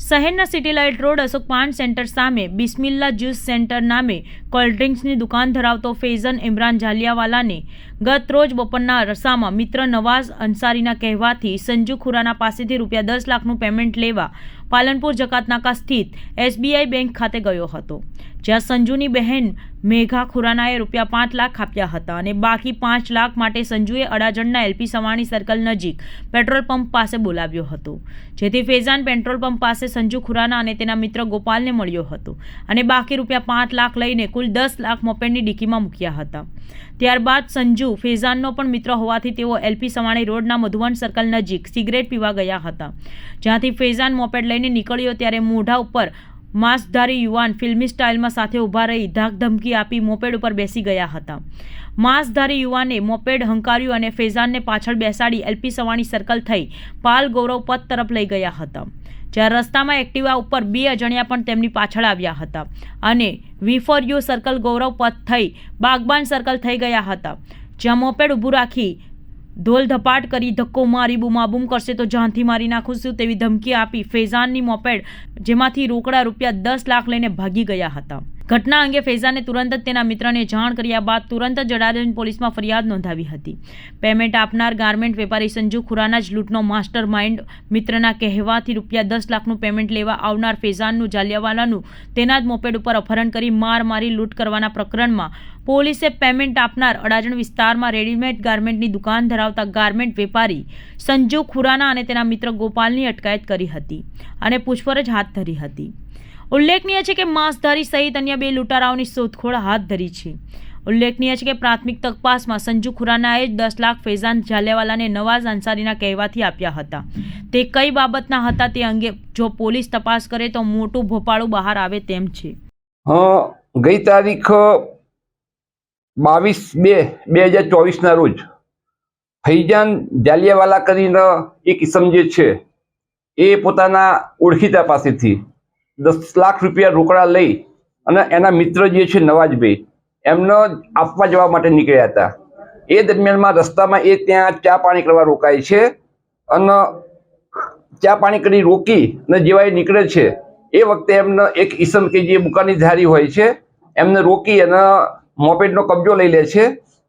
શહેરના city light road Ashok પાન centre સામે Bismillah juice centre નામે કોલ્ડ ડ્રિંક્સની દુકાન ધરાવતો ફૈઝન ઇમરાન જાલિયાવાલાને ગત રોજ બપોરના અરસામાં મિત્ર નવાઝ અંસારીના કહેવાથી સંજુ ખુરાના પાસેથી ₹10 લાખનું પેમેન્ટ લેવા પાલનપુર જકાતનાકા સ્થિત SBI બેંક ખાતે ગયો હતો, જ્યાં સંજુની બહેન મેઘા ખુરાનાએ ₹5 લાખ આપ્યા હતા અને બાકી ₹5 લાખ માટે સંજુએ અડાજણના LP સવાણી સર્કલ નજીક પેટ્રોલ પંપ પાસે બોલાવ્યો હતો, જેથી ફૈઝાન પેટ્રોલ પંપ પાસે સંજુ ખુરાના અને તેના મિત્ર ગોપાલને મળ્યો હતો અને બાકી ₹5 લાખ લઈને કુલ 10 લાખ મોપેડની ડિક્કીમાં મૂક્યા હતા। ત્યારબાદ સંજુ ફૈઝાનનો પણ મિત્ર હોવાથી તેઓ LP સવાણી રોડના મધુવન સર્કલ નજીક સિગરેટ પીવા ગયા હતા, જ્યાંથી ફૈઝાન મોપેડ લઈને નીકળ્યો ત્યારે મોઢા ઉપર માસ્કધારી યુવાન ફિલ્મી સ્ટાઇલમાં સાથે ઊભા રહી ધાક ધમકી આપી મોપેડ ઉપર બેસી ગયા હતા। માસ્કધારી યુવાને મોપેડ હંકાર્યું અને ફૈઝાનને પાછળ બેસાડી LP સવાણી સર્કલ થઈ પાલ ગૌરવ પથ તરફ લઈ ગયા હતા, જ્યાં રસ્તામાં એક્ટિવા ઉપર 2 અજાણ્યા પણ તેમની પાછળ આવ્યા હતા અને V4U સર્કલ ગૌરવ પથ થઈ બાગબાન સર્કલ થઈ ગયા હતા, જ્યાં મોપેડ ઊભું રાખી ધોલ ધપાટ કરી ધક્કો મારી બૂમાબૂમ કરશે તો જાનથી મારી નાખું તેવી ધમકી આપી ફૈઝાનની મોપેડ જેમાંથી રોકડા ₹10 લાખ લઈને ભાગી ગયા હતા। ઘટના અંગે ફૈઝાને તુરંત જ તેના મિત્રને જાણ કર્યા બાદ તુરંત જ અડાજણ પોલીસમાં ફરિયાદ નોંધાવી હતી। પેમેન્ટ આપનાર ગાર્મેન્ટ વેપારી સંજુ ખુરાના જ લૂંટનો માસ્ટર માઇન્ડ મિત્રના કહેવાથી ₹10 લાખનું પેમેન્ટ લેવા આવનાર ફૈઝાનનું જાલિયાવાલાનું તેના જ મોપેડ ઉપર અપહરણ કરી માર મારી લૂંટ કરવાના પ્રકરણમાં પોલીસે પેમેન્ટ આપનાર અડાજણ વિસ્તારમાં રેડીમેડ ગાર્મેન્ટની દુકાન ધરાવતા ગાર્મેન્ટ વેપારી સંજુ ખુરાના અને તેના મિત્ર ગોપાલની અટકાયત કરી હતી અને પૂછપરછ હાથ ધરી હતી। ઉલ્લેખનીય છે કે માસ્કધારી સહિત અન્ય 2 લૂંટારાઓની શોધખોળ હાથ ધરી છે। ઉલ્લેખનીય છે કે પ્રાથમિક તપાસમાં સંજુ ખુરાનાએ 10 લાખ ફૈઝાન જાલિયાવાલાને નવાઝ અંસારીના કહેવાથી આપ્યા હતા। તે કઈ બાબતના હતા તે અંગે જો પોલીસ તપાસ કરે તો મોટું ભોપાળું બહાર આવે તેમ છે। ગઈ તારીખ 22/2/2024 રોજ ફૈઝાન જાલિયાવાલા કરીને એક ઇસમ જે છે એ પોતાના ઓળખીતા પાસેથી ₹10 લાખ રોકડા લઈ અને એના મિત્ર જે છે નવાજભાઈ એમને આપવા જવા માટે નીકળ્યા હતા। એ દરમિયાનમાં રસ્તામાં એ ત્યાં ચા પાણી કરવા રોકાય છે અને ચા પાણી કરી રોકી અને જેવા એ નીકળે છે એ વખતે એમને એક ઈસમ કે જે બુકાનીધારી હોય છે એમને રોકી અને મોપેડનો કબજો લઈ લે છે।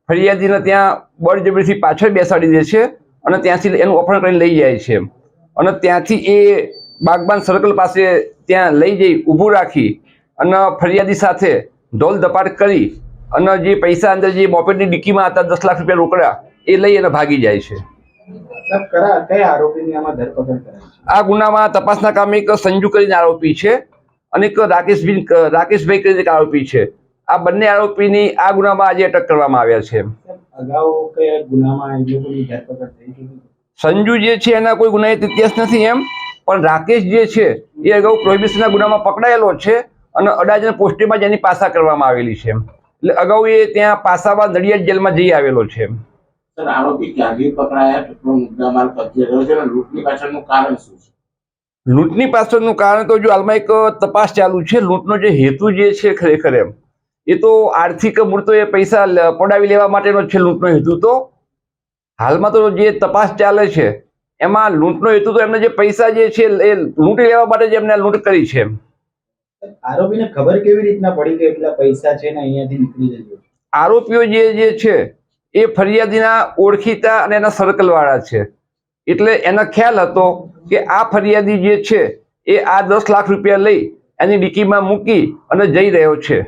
ફરિયાદીને ત્યાં બળજબરીથી પાછળ બેસાડી દે છે અને ત્યાંથી એનું અપહરણ કરીને લઈ જાય છે અને ત્યાંથી એ બાગબાન સર્કલ પાસે ત્યાં લઈ જઈ ઊભું રાખી અને ફરિયાદી સાથે ઢોલ ધપાટ કરી અને જે પૈસા અંદર જે મોપેડની ડિક્કીમાં હતા ₹10 લાખ રોકડા એ લઈ અને ભાગી જાય છે। આ ગુનામાં તપાસના કામે એક સંજુ કરીને આરોપી છે અને એક રાકેશભાઈ કરીને એક આરોપી છે। આ બંને આરોપીની આ ગુનામાં આજે અટક કરવામાં આવ્યા છે। સંજુ જે છે એના કોઈ ગુનાહિત ઇતિહાસ નથી એમ, પણ રાકેશ જે છે એ અગાઉ પ્રોહિબિશનના ગુનામાં પકડાયેલો છે અને અડાજણ પોસ્ટીમાં જ એની પાસા કરવામાં આવેલી છે, એટલે અગાઉ એ ત્યાં પાસામાં નડિયાદ જેલમાં જઈ આવેલો છે। આરોપી ક્યાંથી પકડાયા, કેટલો મુદ્દામાલ કબજે રહ્યો છે અને લૂંટની પાછળનું કારણ શું છે? લૂંટની પાછળનું કારણ તો જો હાલમાં એક તપાસ ચાલુ છે। લૂંટનો જે હેતુ જે છે ખરેખર એમ એ તો આર્થિક મૂળ તો એ પૈસા પડાવી લેવા માટેનો છે લૂંટનો હેતુ। તો હાલમાં તો જે તપાસ ચાલે છે એમાં લૂંટનો હેતુ તો એમને જે પૈસા જે છે એ લૂંટી લેવા માટે જ એમને લૂંટ કરી છે। આરોપીને ખબર કેવી રીતના પડી કે એટલા પૈસા છે ને અહીંયાથી નીકળી જજો? આરોપીઓ જે છે એ ફરિયાદીના ઓળખીતા અને એના સર્કલ વાળા છે, એટલે એનો ખ્યાલ હતો કે આ ફરિયાદી જે છે એ આ ₹10 લાખ લઈ એની ડિક્કીમાં મૂકી અને જઈ રહ્યો છે।